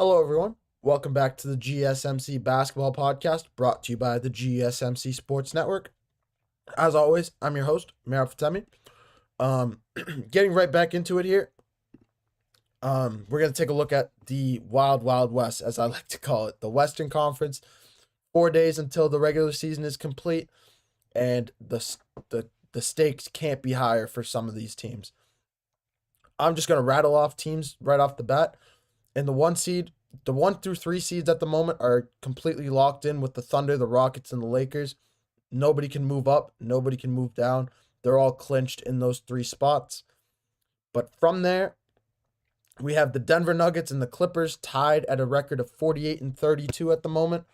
Hello, everyone. Welcome back to the GSMC Basketball Podcast, brought to you by the GSMC Sports Network. As always, I'm your host, Mehrob Fatemi. Getting right back into it here. We're going to take a look at the Wild Wild West, as I like to call it, the Western Conference. 4 days until the regular season is complete, and the stakes can't be higher for some of these teams. I'm just going to rattle off teams right off the bat. And the 1 through 3 seeds at the moment are completely locked in with the Thunder, the Rockets, and the Lakers. Nobody can move up. Nobody can move down. They're all clinched in those 3 spots. But from there, we have the Denver Nuggets and the Clippers tied at a record of 48-32 at the moment.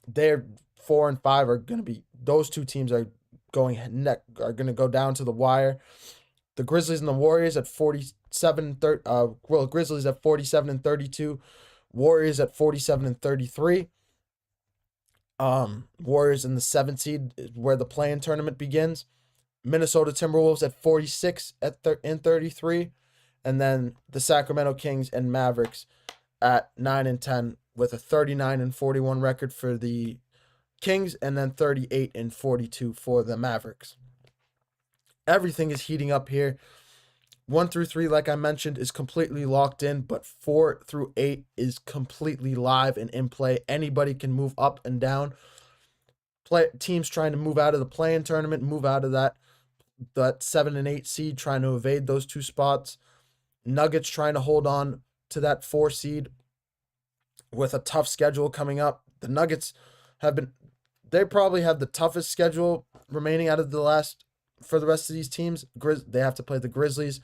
They're 4 and 5 are going to be, those 2 teams are going to go down to the wire. The Grizzlies and the Warriors at 47-30. Grizzlies at 47-32. Warriors at 47-33. Warriors in the 7th seed is where the play-in tournament begins. Minnesota Timberwolves at 46-33, and then the Sacramento Kings and Mavericks at 9-10 with a 39-41 record for the Kings, and then 38-42 for the Mavericks. Everything is heating up here. 1 through 3, like I mentioned, is completely locked in, but 4 through 8 is completely live and in play. Anybody can move up and down. Teams trying to move out of the play-in tournament, move out of that 7 and 8 seed, trying to evade those 2 spots. Nuggets trying to hold on to that 4 seed with a tough schedule coming up. The Nuggets they probably have the toughest schedule remaining out of for the rest of these teams. They have to play the Grizzlies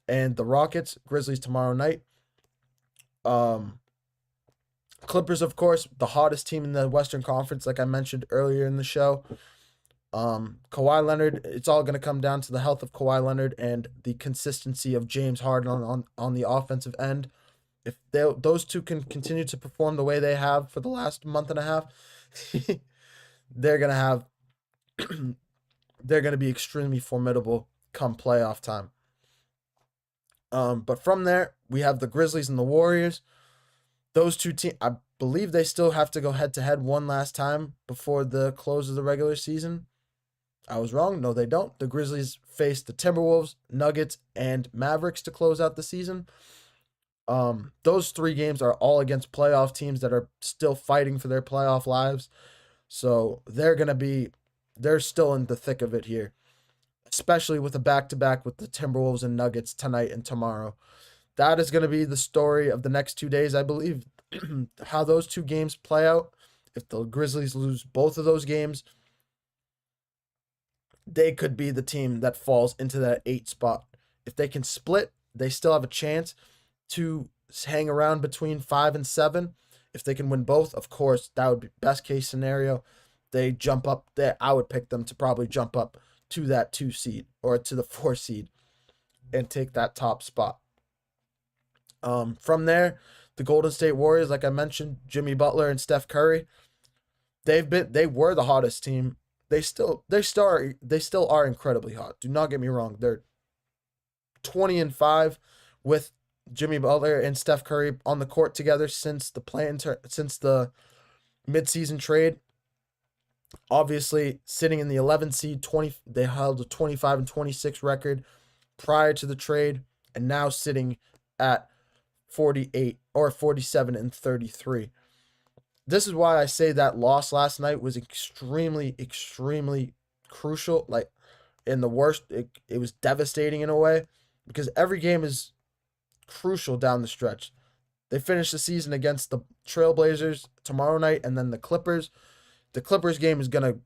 and the Rockets. Grizzlies tomorrow night. Clippers, of course, the hottest team in the Western Conference, like I mentioned earlier in the show. Kawhi Leonard, it's all going to come down to the health of Kawhi Leonard and the consistency of James Harden on the offensive end. If those 2 can continue to perform the way they have for the last month and a half, they're going to be extremely formidable come playoff time. But from there, we have the Grizzlies and the Warriors. Those 2 teams, I believe they still have to go head-to-head one last time before the close of the regular season. I was wrong. No, they don't. The Grizzlies face the Timberwolves, Nuggets, and Mavericks to close out the season. Those 3 games are all against playoff teams that are still fighting for their playoff lives. So they're still in the thick of it here, especially with a back-to-back with the Timberwolves and Nuggets tonight and tomorrow. That is going to be the story of the next 2 days, I believe, how those 2 games play out. If the Grizzlies lose both of those games, they could be the team that falls into that 8 spot. If they can split, they still have a chance to hang around between 5 and 7. If they can win both, of course, that would be best case scenario. They jump up there. I would pick them to probably jump up to that 2 seed or to the 4 seed and take that top spot. From there, the Golden State Warriors, like I mentioned, Jimmy Butler and Steph Curry, they were the hottest team. They still are incredibly hot. Do not get me wrong. They're 20-5 with Jimmy Butler and Steph Curry on the court together since the midseason trade. Obviously, sitting in the 11th seed, they held a 25-26 record prior to the trade, and now sitting at 47-33. This is why I say that loss last night was extremely, extremely crucial. Like, in the worst, it was devastating in a way, because every game is crucial down the stretch. They finish the season against the Trailblazers tomorrow night, and then the Clippers. The Clippers game is going to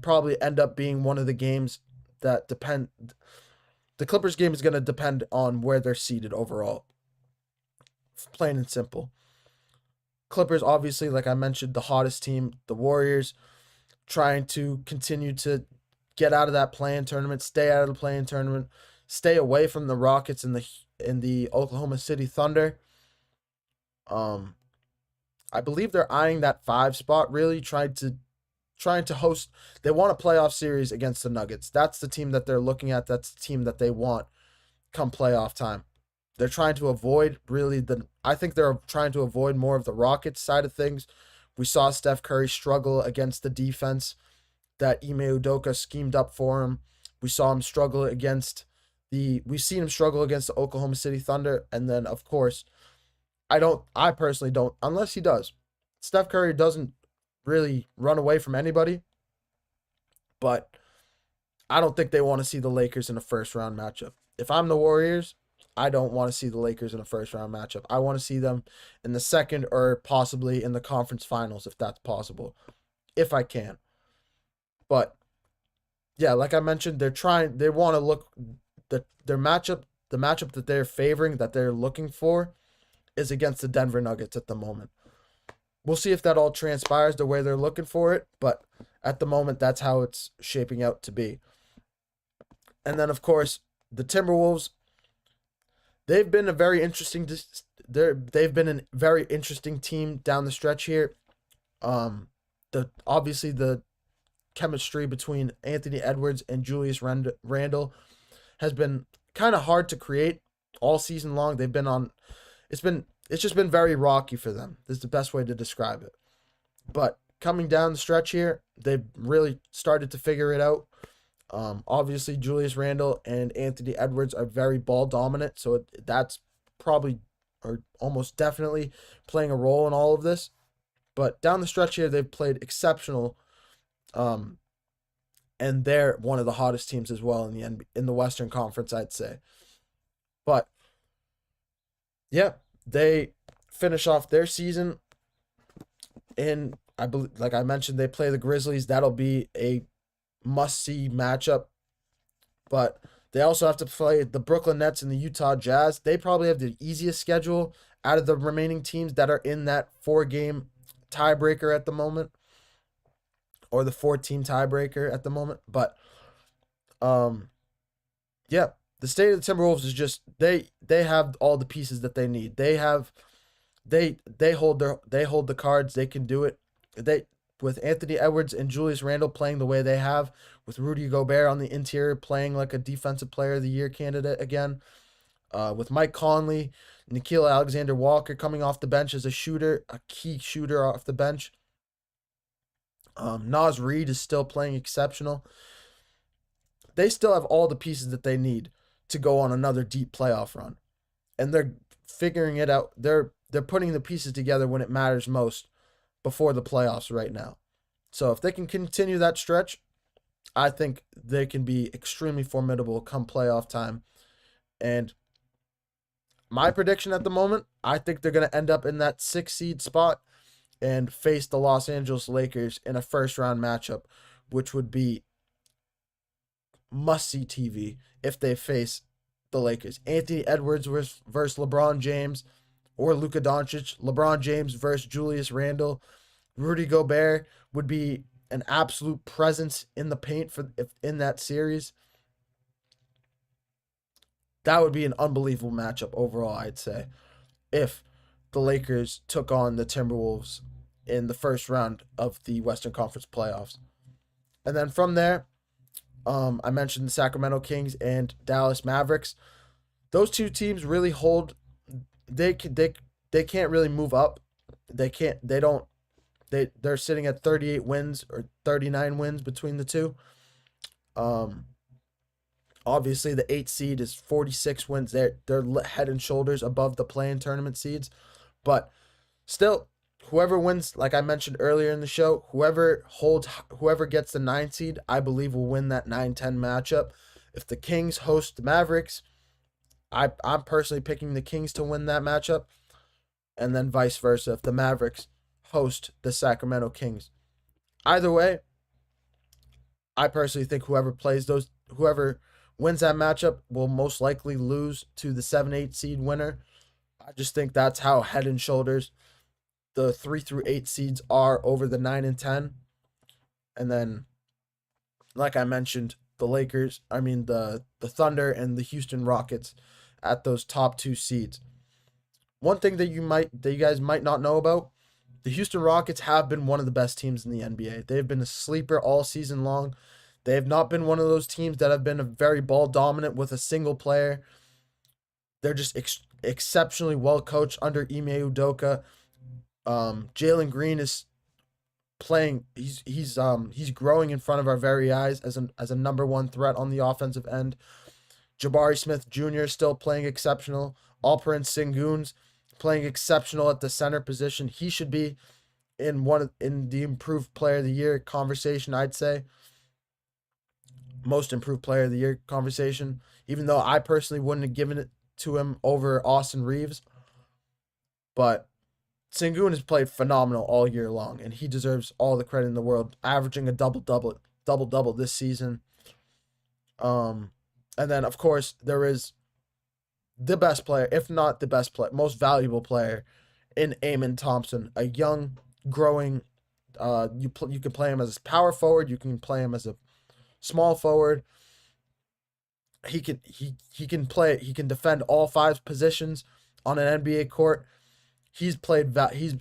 probably end up being one of the games that depend. The Clippers game is going to depend on where they're seated overall. Plain and simple. Clippers, obviously, like I mentioned, the hottest team. The Warriors trying to continue to get out of that play-in tournament, stay out of the play-in tournament, stay away from the Rockets and the Oklahoma City Thunder. I believe they're eyeing that 5 spot, really trying to host. They want a playoff series against the Nuggets. That's the team that they're looking at. That's the team that they want come playoff time. They're trying to avoid I think they're trying to avoid more of the Rockets side of things. We saw Steph Curry struggle against the defense that Ime Udoka schemed up for him. We saw him struggle we've seen him struggle against the Oklahoma City Thunder. And then, of course, I personally don't, unless he does. Steph Curry doesn't really run away from anybody, but I don't think they want to see the Lakers in a first round matchup. If I'm the Warriors, I don't want to see the Lakers in a first round matchup. I want to see them in the second or possibly in the conference finals if that's possible, if I can. But yeah, like I mentioned, they want to look the matchup that they're favoring, that they're looking for, is against the Denver Nuggets at the moment. We'll see if that all transpires the way they're looking for it, but at the moment, that's how it's shaping out to be. And then, of course, the Timberwolves, they've been a very interesting team down the stretch here. Obviously the chemistry between Anthony Edwards and Julius Randle has been kind of hard to create all season long. It's just been very rocky for them. This is the best way to describe it. But coming down the stretch here, they've really started to figure it out. Obviously, Julius Randle and Anthony Edwards are very ball dominant, so that's probably or almost definitely playing a role in all of this. But down the stretch here, they've played exceptional, and they're one of the hottest teams as well in the Western Conference, I'd say. But yeah, they finish off their season in, I believe, like I mentioned, they play the Grizzlies. That'll be a must-see matchup. But they also have to play the Brooklyn Nets and the Utah Jazz. They probably have the easiest schedule out of the remaining teams that are in that 4-game tiebreaker at the moment, or the 4-team tiebreaker at the moment. But yeah, the state of the Timberwolves is just they have all the pieces that they need. They hold the cards. They can do it. With Anthony Edwards and Julius Randle playing the way they have, with Rudy Gobert on the interior playing like a Defensive Player of the Year candidate again, with Mike Conley, Nickeil Alexander-Walker coming off the bench as a key shooter off the bench. Naz Reid is still playing exceptional. They still have all the pieces that they need to go on another deep playoff run. And they're figuring it out. They're putting the pieces together when it matters most before the playoffs right now. So if they can continue that stretch, I think they can be extremely formidable come playoff time. And my prediction at the moment, I think they're going to end up in that 6-seed spot and face the Los Angeles Lakers in a first-round matchup, which would be must-see TV if they face the Lakers. Anthony Edwards versus LeBron James or Luka Dončić. LeBron James versus Julius Randle. Rudy Gobert would be an absolute presence in the paint in that series. That would be an unbelievable matchup overall, I'd say, if the Lakers took on the Timberwolves in the first round of the Western Conference playoffs. And then from there, I mentioned the Sacramento Kings and Dallas Mavericks. Those two teams really they can't really move up. They're sitting at 38 wins or 39 wins between the two. Obviously the 8 seed is 46 wins. They're head and shoulders above the play-in tournament seeds. But still, whoever wins, like I mentioned earlier in the show, whoever gets the 9 seed, I believe will win that 9-10 matchup. If the Kings host the Mavericks, I'm personally picking the Kings to win that matchup. And then vice versa if the Mavericks host the Sacramento Kings. Either way, I personally think whoever wins that matchup will most likely lose to the 7-8 seed winner. I just think that's how head and shoulders the 3 through 8 seeds are over the 9 and 10. And then, like I mentioned, the Thunder and the Houston Rockets at those top 2 seeds. One thing that you guys might not know about, the Houston Rockets have been one of the best teams in the NBA. They've been a sleeper all season long. They have not been one of those teams that have been very ball dominant with a single player. They're just exceptionally well coached under Ime Udoka. Jalen Green is playing. He's growing in front of our very eyes as a number one threat on the offensive end. Jabari Smith Jr. is still playing exceptional. Alperen Sengun's playing exceptional at the center position. He should be in the improved player of the year conversation, I'd say. Most improved player of the year conversation, even though I personally wouldn't have given it to him over Austin Reeves. But Sengun has played phenomenal all year long, and he deserves all the credit in the world, averaging a double-double this season. And then, of course, there is the best player, if not the best player, most valuable player in Amen Thompson, a young, growing, you can play him as a power forward, you can play him as a small forward. He can defend all 5 positions on an NBA court. He's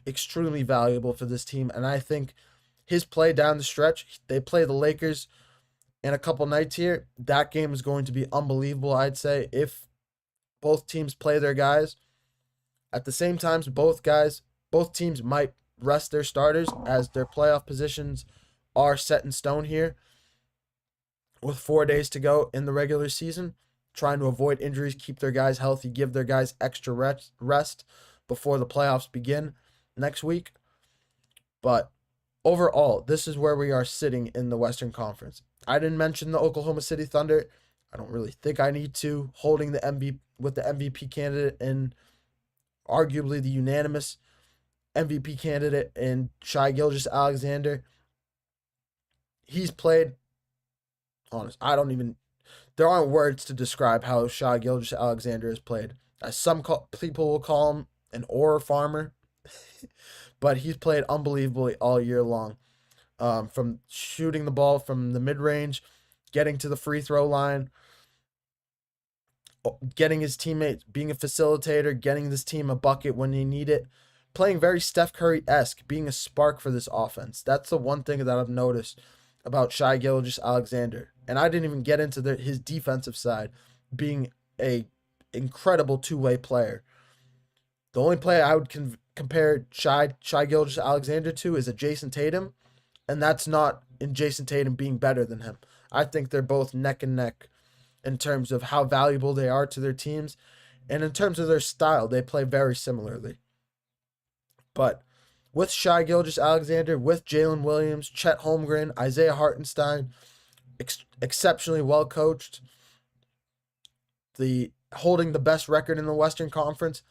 extremely valuable for this team, and I think his play down the stretch, they play the Lakers in a couple nights here. That game is going to be unbelievable, I'd say, if both teams play their guys. At the same time, both teams might rest their starters as their playoff positions are set in stone here. With 4 days to go in the regular season, trying to avoid injuries, keep their guys healthy, give their guys extra rest before the playoffs begin next week. But overall, this is where we are sitting in the Western Conference. I didn't mention the Oklahoma City Thunder. I don't really think I need to, holding the MVP candidate and arguably the unanimous MVP candidate in Shai Gilgeous-Alexander. He's played, there aren't words to describe how Shai Gilgeous-Alexander has played. As some people will call him an ore farmer, but he's played unbelievably all year long. From shooting the ball from the mid-range, getting to the free throw line, getting his teammates, being a facilitator, getting this team a bucket when they need it, playing very Steph Curry-esque, being a spark for this offense. That's the one thing that I've noticed about Shai Gilgeous-Alexander. And I didn't even get into his defensive side, being a incredible two-way player. The only player I would compare Shai Gilgeous-Alexander to is a Jason Tatum, and that's not in Jason Tatum being better than him. I think they're both neck and neck in terms of how valuable they are to their teams, and in terms of their style, they play very similarly. But with Shai Gilgeous-Alexander, with Jalen Williams, Chet Holmgren, Isaiah Hartenstein, exceptionally well coached, holding the best record in the Western Conference,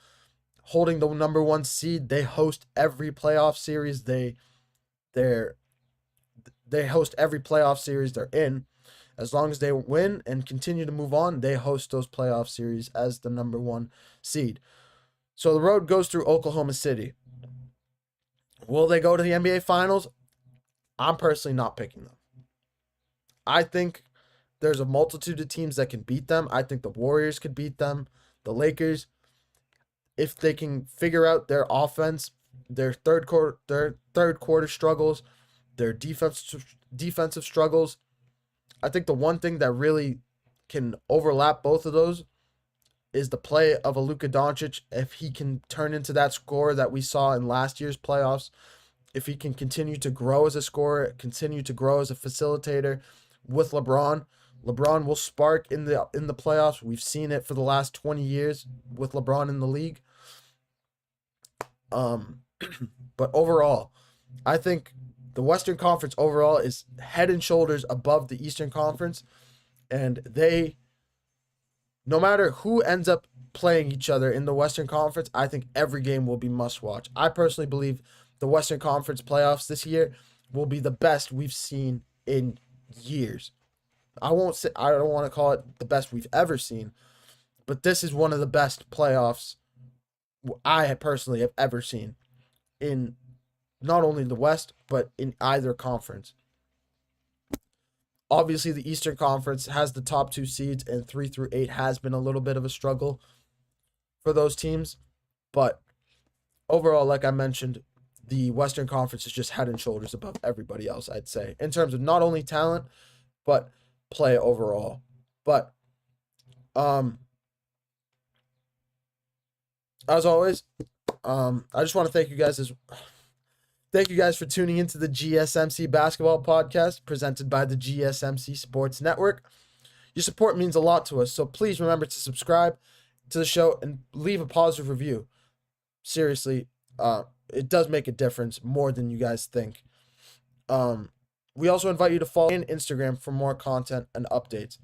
holding the number 1 seed. They host every playoff series they host every playoff series they're in. As long as they win and continue to move on, they host those playoff series as the number 1 seed. So the road goes through Oklahoma City. Will they go to the NBA Finals? I'm personally not picking them. I think there's a multitude of teams that can beat them. I think the Warriors could beat them. The Lakers, if they can figure out their offense, their third quarter struggles, their defensive struggles. I think the one thing that really can overlap both of those is the play of a Luka Dončić. If he can turn into that scorer that we saw in last year's playoffs, if he can continue to grow as a scorer, continue to grow as a facilitator with LeBron, LeBron will spark in the playoffs. We've seen it for the last 20 years with LeBron in the league. But overall, I think the Western Conference overall is head and shoulders above the Eastern Conference, and no matter who ends up playing each other in the Western Conference, I think every game will be must watch. I personally believe the Western Conference playoffs this year will be the best we've seen in years. I don't want to call it the best we've ever seen, but this is one of the best playoffs I personally have ever seen in not only the West, but in either conference. Obviously, the Eastern Conference has the top 2 seeds, and 3 through 8 has been a little bit of a struggle for those teams. But overall, like I mentioned, the Western Conference is just head and shoulders above everybody else, I'd say, in terms of not only talent, but play overall. But as always, I just want to thank you guys for tuning into the GSMC Basketball Podcast presented by the GSMC Sports Network. Your support means a lot to us, so please remember to subscribe to the show and leave a positive review. Seriously, it does make a difference more than you guys think. We also invite you to follow on Instagram for more content and updates.